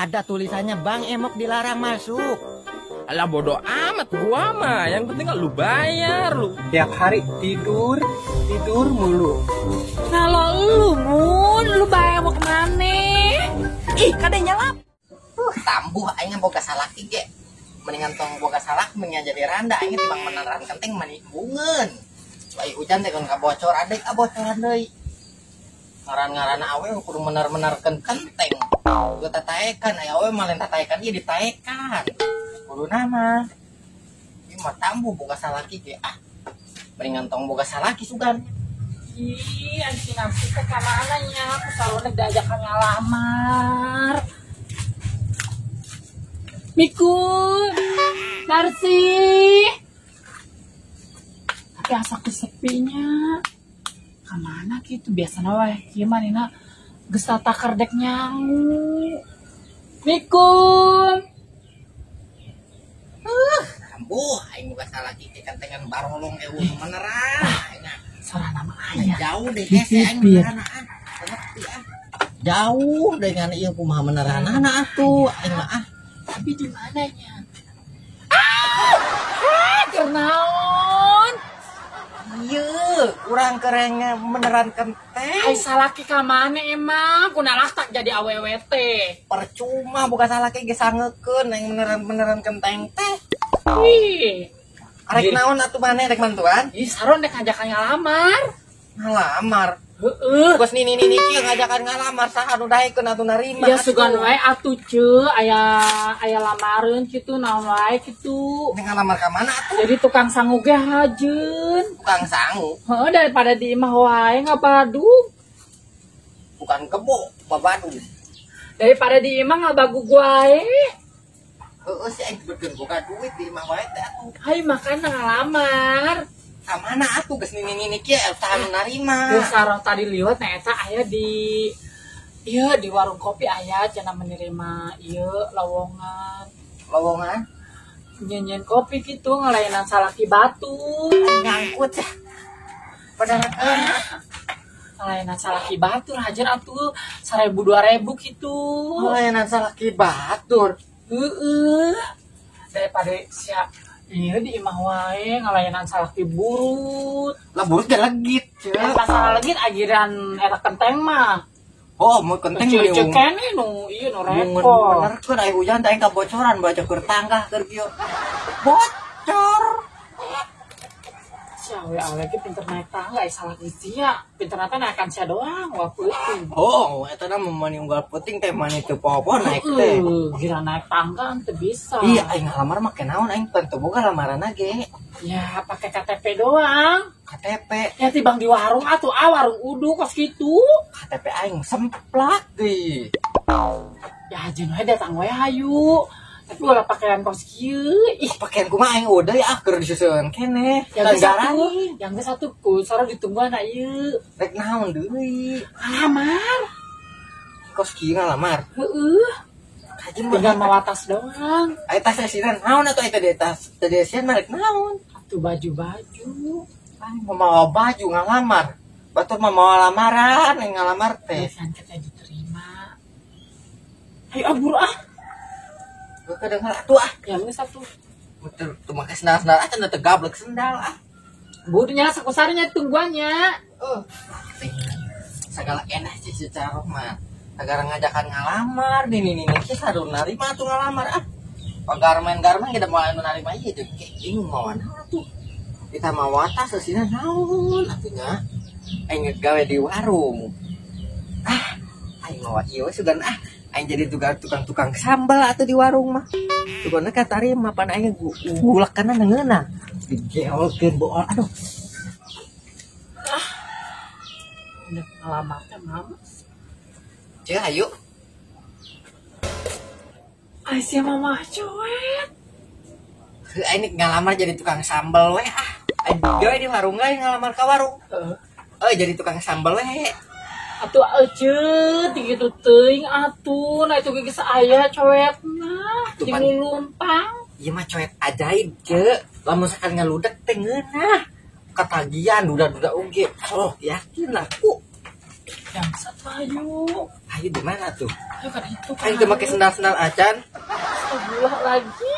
Ada tulisannya Bang Emok dilarang masuk. Alah bodoh amat gua mah, yang penting kan lu bayar lu. Tiap hari tidur mulu. Kalau lu mun, lu bayar mau kemana? Ih, kadang nyalap. Tambuh aing boga salaki ge. Mendingan tong boga salak mendingan jadi randa aing timbang meneran kenting manibungeun. Bayi hujan teh kan kabocor adek abocoran deui. Ngaran-ngaran awe kudu menar-menarkeun kenteng. Gua tataekan aya awe mah lain tataekan ieu ditaekan. Kudu nama. Ieu mah tambuh boga salaki ge mendingan tong boga salaki sugan. Ih, anjing nanti ke mana nya? Aku selalu diajakan ngalamar. Mikun, Narsi. Tapi asa kesepinya. Kemana gitu biasanya weh gimana nih nak geus takar dek nyangu. Mikun. Tambuh aing boga salaki teh kentengan barolong ge meneran. Salah nama ayah. Jauh deh hese aing meneran Jauh dengan ieu kumaha meneran atuh aing mah Tapi di mananya? Kernaon? Ieu urang kereng meneran kenteng. Ai salaki ka mana emang? Kunalah tak jadi awewe teh. Percuma boga salaki ge sangekeun aing meneran kenteng teh. Ih. Arek naon atuh maneh rek mantuan? Ih, saron dek ngajakan ngalamar. Ngalamar. Heeh. Geus nini kieu ngajakan ngalamar saha nu daekeun atuh narima. Ya sugan wae atuh ceu aya lamareun kitu naon wae kitu. Ning ngalamar ka mana atuh? Jadi tukang sangu ge hajeun. Tukang sangu. Heeh, daripada di imah wae ngabadu. Bukan kebo, babadu. Daripada di imah ngabagug wae. Heeh si aing bekeun boga duit di imah wae teh atuh. Hai makan ngalamar. Ka mana atuh geus nini kieu tah nu narima. Geus sareng tadi liwat nah eta aya di di warung kopi aya cenah menerima lowongan. Lowongan Nyenyen kopi gitu ngelayanan salaki batu. ngangkut ya. Padahal Ngelayanan salaki batu hajar atuh 1.000-2.000 gitu. layanan salaki batur. Daripada siap di imah wae ngelayanan salaki burut. Lah burut ge legit Yang cenah. pasal lagi agiran eta kenteng mah. Oh, mau kenteng Cek meung. kene nu nu rekor. Bener keur aya hujan teh aing kabocoran baca keur tangga keur kieu. Bocor. Si awe-awe ge pinter naik tangga salah nya. Pinter naikan sia doang wah peuting. Oh, eta na mani unggal peuting teh mani teu poho naik teh. Gira naik tangga teu bisa. Iya, aing ngalamar make naon aing teu boga lamaranna ge. Ya pakai KTP doang. KTP. Ya tibang di warung atuh warung udu kos gitu. KTP aing semplak deui. Ya jeung we datang we hayu. Tapi ulah pakaian kos kieu. Ih, Pakaian kumaha aing udah ya keur disusun keneh. yang geus satu ku sareng ditunggu anak ieu. Rek naon deui? Ngalamar. Kos kieu ngalamar. Heeh. Kajen Tinggal mawatas doang. aya tas asiran. Naon atuh eta di tas? Tadi asiran rek naon? Atuh baju-baju. Aing mau baju ngalamar. Batur mah mau lamaran yang ngalamar teh. Biasanya kita diterima. Ayo abur Gue kedengar atuh Yang ini satu. Betul, tuh make sendal-sendal acan teu gablek sendal Budunya sakusarnya tungguannya. Segala enak sih secara mah. Negara ngajakan ngalamar, nini sih sadur narima tuh ngalamar Penggarmen kita mau narima ieu teh kenging mau atuh. Kita mau watas sesina naon atunya. Aing gawe di warung. Aing mau ieu sugan aing jadi tukang sambal atau di warung mah. Tukangna katarima pan aing gulak kana neungeuna. Digeolkeun bool aduh. Udah alamatnya mama. Ceu ayo. Aisyah mama cuek. Aing ngalamar jadi tukang sambal we Aing gawe di warung aing ngalamar ka warung. Jadi tukang sambal we. Atuh aja gitu teuing atuh nah itu geus aya coetna di Lumpang. Ieu mah coet ajaib ceu. Lamun sakan ngaludak teh ngeunah. Katagian duda-duda oge. Oh, yakin aku. Yang satu ayo. Ayo di mana tuh? Ayo kan itu. Ayo udah pakai sendal-sendal acan. Sebuah lagi.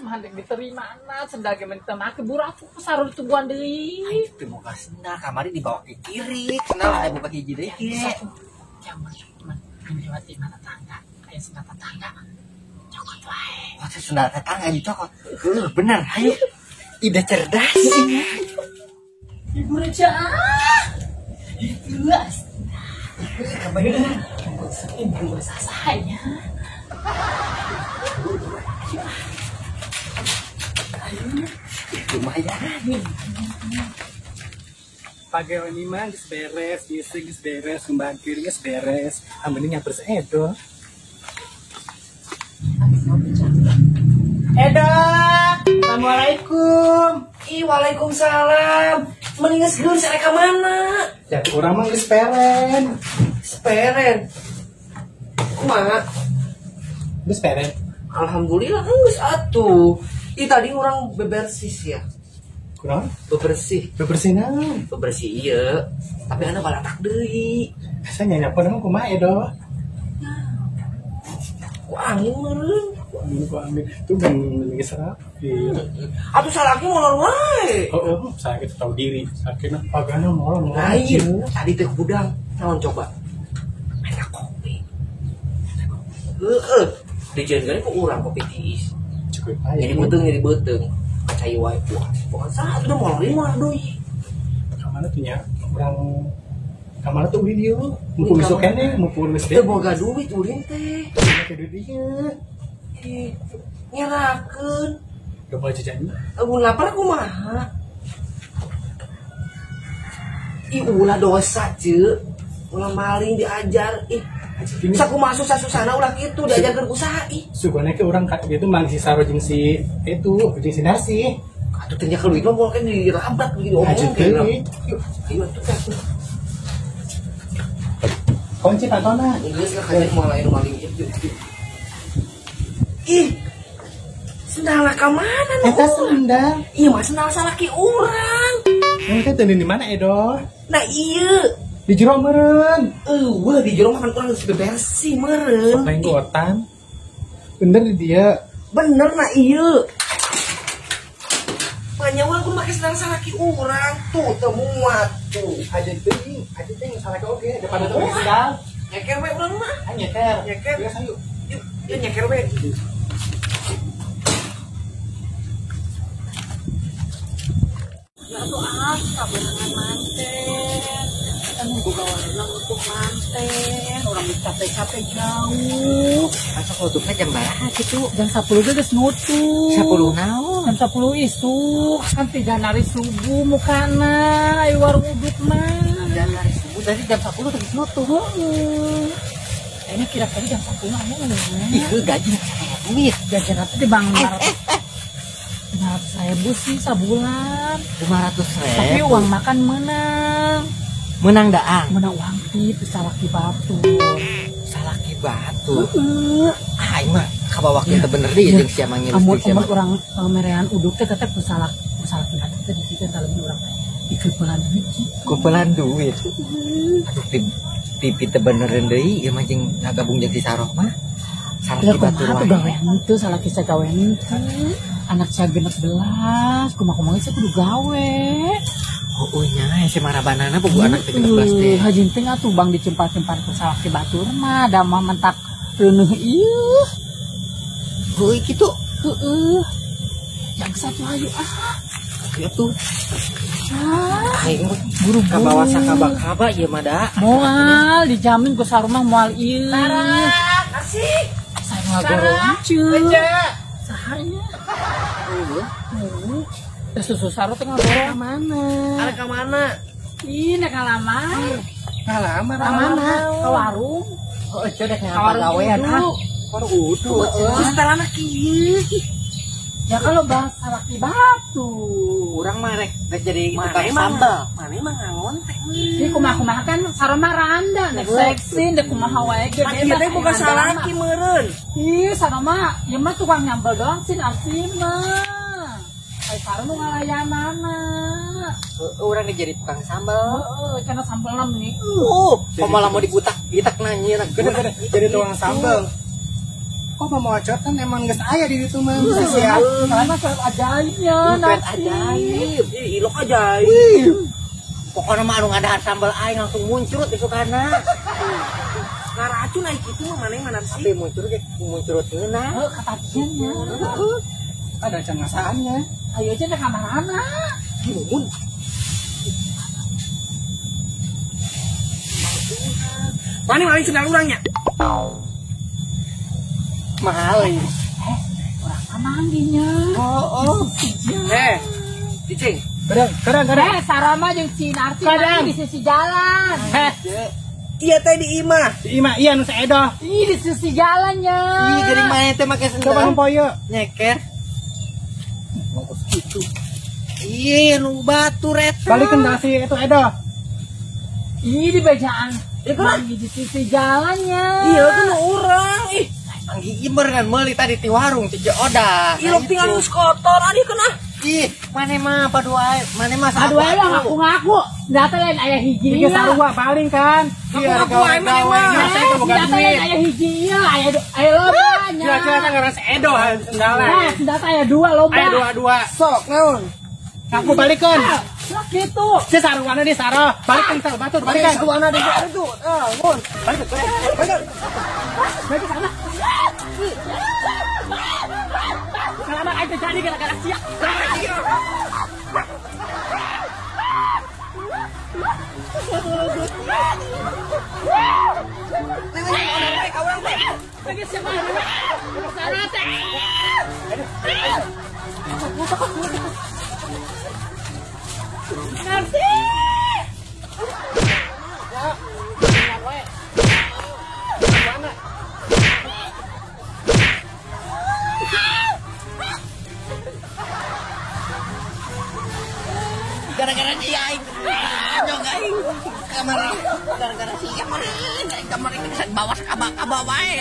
Mandek diterima anak sendal ge minta make burak aku sarua tubuhan deui. Ayo teu boga sendal kamari dibawa ke kiri. Sendal aya boga hiji deui ge. Jangan teman melewati mana tangga. Kayak sendal tetangga. Cokot wae. Oh, sendal tetangga dicokot. Bener, ayo. Ide cerdas. Ibu Reja. Jelas. Kebayang. Ibu sasanya. Lumayan. Pagawe ini mah geus beres, biasa geus beres, kembang kiri geus beres. Mending nyamper Edo. Edo, assalamualaikum. Waalaikumsalam. Mending geus geus ka mana? Ya urang mah geus peren. Seperen. Kumaha? Geus peren. Alhamdulillah geus atuh. Tadi orang bebersih ya. Kurang? Bebersih. Bebersih naon? Bebersih iya. Tapi anda balatak deui. Saya nyapa nama kumaha Edo. Ku angin meureun. Ku amin. Tuh ben geus rapi. Atuh salaki molor wae. Oh, saya kita tahu diri. Sakitna pagana molor. Nah iya. Tadi teh gudang. Naon coba? Enak kopi. Dijaga ku urang kopi tiis. Jadi beteng cair wae bukan saat udah mau lima doi kamana tuh nya orang kamana tuh video mumpung besok kene mumpung geus teh boga duit ulin teh ke duit dia nyerakeun gak boleh jajan mun lapar kumaha ulah dosa ceuk ulah maling diajar sakumaha susah-susahna ulah kitu diajarkeun usaha sugana ke urang dia tuh mang si Saro jeung si itu jeung si Nasi atuh teh nya kalau itu mah kan dirabrak begitu omong ieu tuh kunci pantona geus ka kajet moal lain maling itu sendal ka mana eta sendal iya mah sendal salaki urang eta teh di mana Edo nah iya di jero meureun wah di jero makan urang geus bebersih meureun lain gotan bener di dia bener nah iya banyak orang kudu make sendal salaki urang tuh teu muat tuh aja teuing salah ka oge daripada teu sendal nyeker we urang mah nyeker nyeker yuk yuk nyeker we Ya tuh kaberangan manten. Anu boga warna untuk manten. Orang capek-capek jauh. Masa tutupnya jam berapa gitu? Jam 10 geus nutup. 10 naon? Jam 10 isuk. Kan 3 hari subuh mukana. Ayo warung uduk mah. Dan hari subuh dari jam 10 terus nutup. Kayaknya kira-kira jam 10 aja Itu gaji duit. jajan apa di Bang Mar. 500.000 sih sebulan. 500.000. Tapi uang makan menang. Menang daang. Menang uang tip salaki batu. Salaki batu. Aing mah kabawa kita bener deh jeung sia manggil Amun orang merean uduk teh tetep salaki batu teh dikita lebih orang dikumpulan duit gitu. Kumpulan duit. Aduh pipi teh beneran deui ieu mah jeung ngagabung jeung si Sarok mah. Salaki batu wae. Gawean itu salaki sagawean itu. Anak saya 16, kumaha saya kudu gawe. Oh nya si marabanana bogo anak 16 teh. Hajin teh atuh bang dicempal-cempal ku salaki batur mah da mah mentak reuneuh ieu. Heuy kitu. Heeh. Yang satu ayo Ieu tuh. Aing buru-buru kabawa sakaba-kaba ieu mah da. Moal dijamin ku sarumah moal ieu. asik Saya ngagorong cuy. Sahanya. Terus susu Saro teh ngagorong mana? ada ka mana Ih, nek ngalaman. Ngalamar Mana? Ka warung. Oh, itu dek Ka warung gawean ah. baru utuh terus terana kieu Ya kalau bahas salaki batu. Urang mah rek jadi mana tukang emang sambal. mana emang ngontek Ini kumaha kan Saro mah randa, nek seksi, nek kumaha wae ge Ieu teh bukan salaki meureun Ih, Saro mah, ieu mah tukang nyambel doang sin asin mah. Ay sarung nu ngalayanana. Orang jadi tukang sambal. Karena sambal nam nih. Kok malah mau dibutak nanya Gede jadi tukang sambal. Kok mau cot kan emang geus aya di ditu mah bisa siap. Karena sangat ajaibnya. Bukan ajaib. Ilok ajaib. Pokoknya mah anu ngadahar sambal aing langsung muncrut isukana. Ngaracun aing kitu mah mana sih? Tapi muncrut ngeunah. Katajiannya. Ada can ngasaannya. Ayo aja ke kamar anak. Gimun. Mana maling sendal urangnya? Mahal ini. Orang manggilnya. Cicing. Kadang. Sarama jeung si Narti di sisi jalan. Iya teh di imah. Di imah iya nu saedo. Ih di sisi jalannya. Ih, geuning mana teh make Coba sendal. numpoyo. Nyeker. Iya, nu batu retro. Balikeun da si itu edo. Ini di bejaan. Di sisi jalannya. Iya kan urang. Ih, Anggi Imer kan meuli tadi di warung ti Oda. ilok tinggal geus kotor adi kena. Ih, mana mah padua, mana mah Aduh ayo ngaku-ngaku. Data lain ayah hiji. Tiga sarua paling kan. Iya, Aku aing mah mah. Data lain ayah hiji. Ayo lombanya. Kira-kira kan ngaran edo sendalnya. Data ayah dua lomba. Ayo dua. Sok naon? Aku balikeun. Gitu. Si saruana di saro. Balikeun teh batur balikeun. Saruana di itu. Mun. Balik ke sana. Kalau aja jadi gara-gara siap. Lagi siapa? Sana teh. Nanti. Gara-gara dia aing. Nyong aing. Kamar gara-gara si kamar. Kamar ini bawa wae.